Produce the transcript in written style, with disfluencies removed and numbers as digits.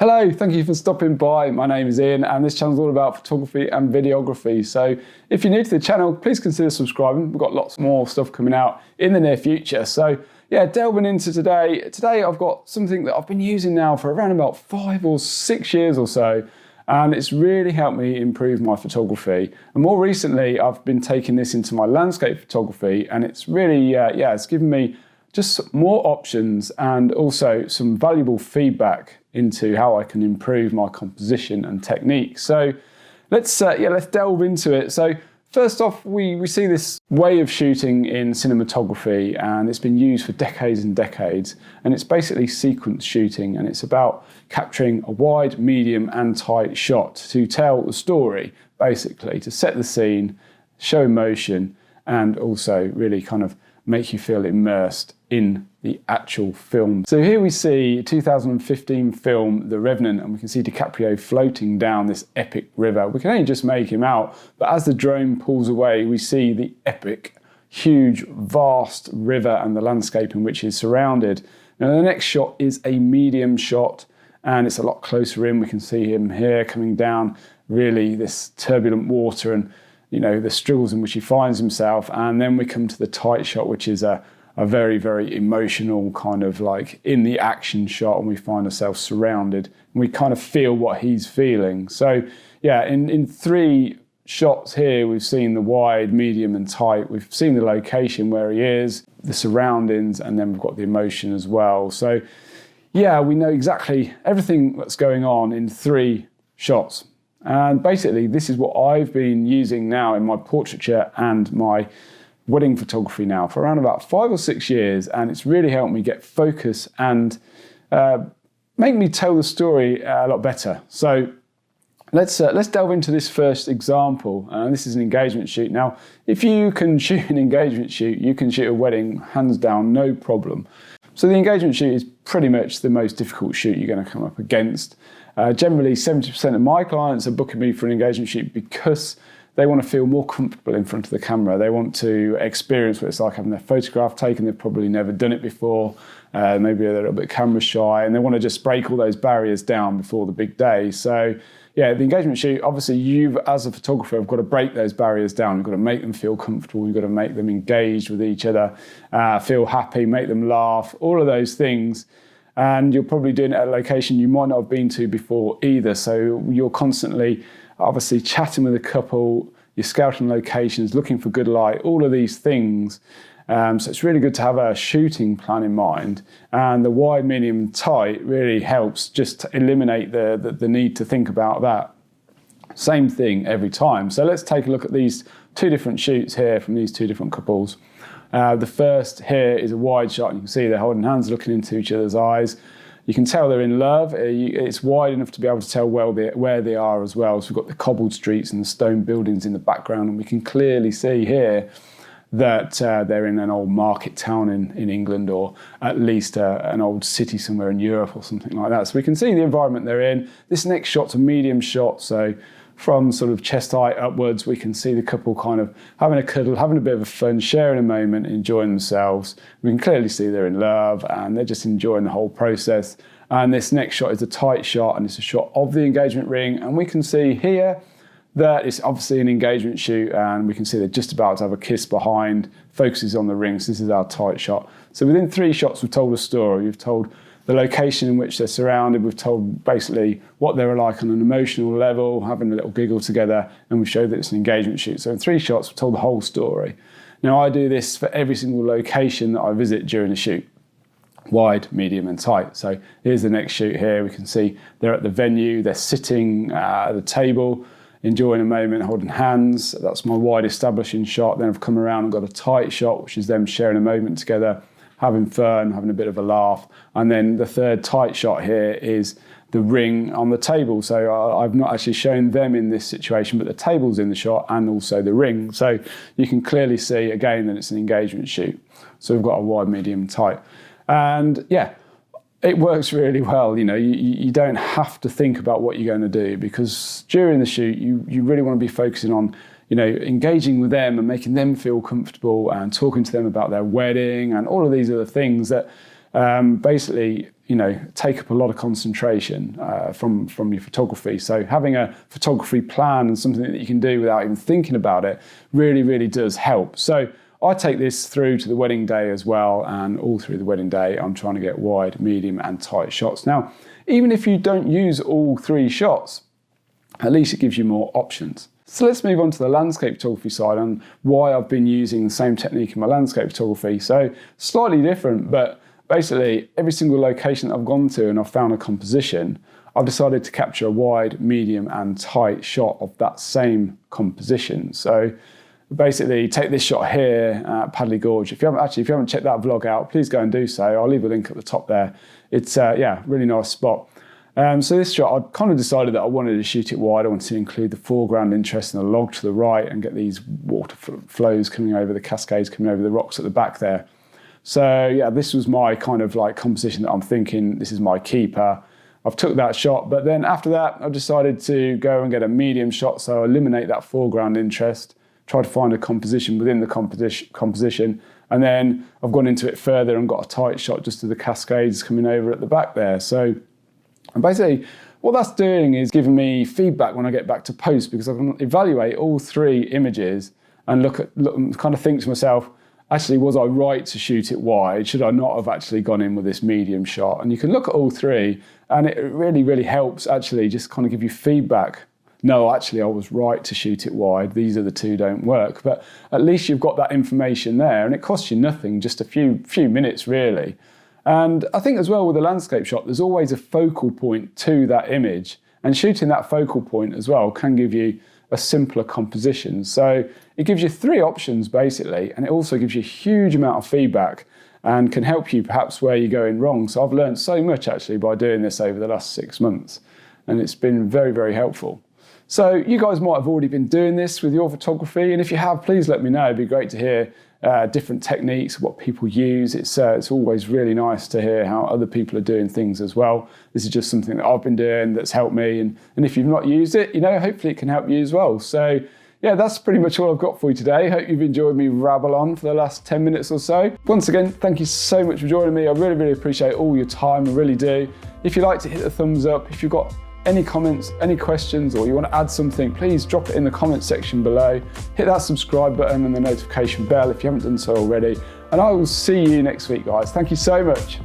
Hello, thank you for stopping by. My name is Ian and this channel is all about photography and videography. So if you're new to the channel, please consider subscribing. We've got lots more stuff coming out in the near future. So yeah, delving into today. Today I've got something that I've been using now for around about 5 or 6 years or so. And it's really helped me improve my photography. And more recently, I've been taking this into my landscape photography and it's really, it's given me just more options and also some valuable feedback into how I can improve my composition and technique. So let's delve into it. So first off, we see this way of shooting in cinematography and it's been used for decades and decades. And it's basically sequence shooting and it's about capturing a wide, medium and tight shot to tell the story, basically, to set the scene, show emotion and also really kind of make you feel immersed in the actual film. So here we see a 2015 film, The Revenant, and we can see DiCaprio floating down this epic river. We can only just make him out, but as the drone pulls away, we see the epic, huge, vast river and the landscape in which he's surrounded. Now the next shot is a medium shot, and it's a lot closer in. We can see him here coming down, really this turbulent water and the struggles in which he finds himself. And then we come to the tight shot, which is a very, very emotional kind of like in the action shot, and we find ourselves surrounded and we kind of feel what he's feeling. So yeah, in 3 shots here, we've seen the wide, medium and tight. We've seen the location where he is, the surroundings, and then we've got the emotion as well. So yeah, we know exactly everything that's going on in 3 shots. And basically, this is what I've been using now in my portraiture and my wedding photography now for around about 5 or 6 years. And it's really helped me get focus and make me tell the story a lot better. So let's delve into this first example. This is an engagement shoot. Now, if you can shoot an engagement shoot, you can shoot a wedding, hands down, no problem. So the engagement shoot is pretty much the most difficult shoot you're going to come up against. Generally, 70% of my clients are booking me for an engagement shoot because they want to feel more comfortable in front of the camera. They want to experience what it's like having their photograph taken. They've probably never done it before. Maybe they're a little bit camera shy and they want to just break all those barriers down before the big day. So yeah, the engagement shoot, obviously you as a photographer have got to break those barriers down. You've got to make them feel comfortable. You've got to make them engaged with each other, feel happy, make them laugh, all of those things. And you're probably doing it at a location you might not have been to before either. So you're constantly obviously chatting with a couple, you're scouting locations, looking for good light, all of these things. So it's really good to have a shooting plan in mind. And the wide, medium, and tight really helps just to eliminate the need to think about that. Same thing every time. So let's take a look at these 2 different shoots here from these 2 different couples. The first here is a wide shot, and you can see they're holding hands, looking into each other's eyes. You can tell they're in love. It's wide enough to be able to tell where they are as well. So we've got the cobbled streets and the stone buildings in the background, and we can clearly see here that they're in an old market town in England, or at least an old city somewhere in Europe or something like that. So we can see the environment they're in. This next shot's a medium shot, so from sort of chest height upwards, we can see the couple kind of having a cuddle, having a bit of fun, sharing a moment, enjoying themselves. We can clearly see they're in love and they're just enjoying the whole process. And this next shot is a tight shot, and it's a shot of the engagement ring. And we can see here that it's obviously an engagement shoot, and we can see they're just about to have a kiss behind, focuses on the ring. So this is our tight shot. So within 3 shots, we've told a story. We've told the location in which they're surrounded. We've told basically what they were like on an emotional level, having a little giggle together, and we've showed that it's an engagement shoot. So in 3 shots, we've told the whole story. Now I do this for every single location that I visit during the shoot. Wide, medium and tight. So here's the next shoot here. We can see they're at the venue, they're sitting at the table, enjoying a moment, holding hands. That's my wide establishing shot. Then I've come around and got a tight shot, which is them sharing a moment together, having fun, having a bit of a laugh. And then the third tight shot here is the ring on the table. So I've not actually shown them in this situation, but the table's in the shot and also the ring. So you can clearly see again that it's an engagement shoot. So we've got a wide, medium, tight. And yeah, it works really well. You don't have to think about what you're going to do, because during the shoot, you really want to be focusing on engaging with them and making them feel comfortable and talking to them about their wedding and all of these other things that basically, take up a lot of concentration from your photography. So having a photography plan and something that you can do without even thinking about it really, really does help. So I take this through to the wedding day as well, and all through the wedding day, I'm trying to get wide, medium, and tight shots. Now, even if you don't use all 3 shots, at least it gives you more options. So let's move on to the landscape photography side and why I've been using the same technique in my landscape photography. So slightly different, but basically every single location that I've gone to and I've found a composition, I've decided to capture a wide, medium, and tight shot of that same composition. So basically take this shot here at Padley Gorge. If you haven't checked that vlog out, please go and do so. I'll leave a link at the top there. It's really nice spot. So this shot, I kind of decided that I wanted to shoot it wide. I wanted to include the foreground interest and the log to the right and get these water flows coming over, the cascades coming over the rocks at the back there. So yeah, this was my kind of like composition that I'm thinking, this is my keeper. I've took that shot, but then after that, I've decided to go and get a medium shot. So I eliminate that foreground interest, try to find a composition within the composition. And then I've gone into it further and got a tight shot just to the cascades coming over at the back there. So and basically what that's doing is giving me feedback when I get back to post, because I can evaluate all 3 images and look and kind of think to myself, actually, was I right to shoot it wide? Should I not have actually gone in with this medium shot? And you can look at all 3 and it really, really helps actually just kind of give you feedback. No, actually, I was right to shoot it wide. These are the 2 don't work. But at least you've got that information there, and it costs you nothing, just a few minutes really. And I think as well with a landscape shot, there's always a focal point to that image, and shooting that focal point as well can give you a simpler composition. So it gives you 3 options basically, and it also gives you a huge amount of feedback and can help you perhaps where you're going wrong. So I've learned so much actually by doing this over the last 6 months, and it's been very, very helpful. So you guys might have already been doing this with your photography, and if you have, please let me know. It'd be great to hear different techniques, what people use. It's always really nice to hear how other people are doing things as well. This is just something that I've been doing that's helped me, and if you've not used it, hopefully it can help you as well. So yeah, that's pretty much all I've got for you today. Hope you've enjoyed me rabble on for the last 10 minutes or so. Once again, thank you so much for joining me. I really, really appreciate all your time, I really do. If you like to hit the thumbs up, if you've got any comments, any questions, or you want to add something, please drop it in the comment section below. Hit that subscribe button and the notification bell if you haven't done so already. And I will see you next week, guys. Thank you so much.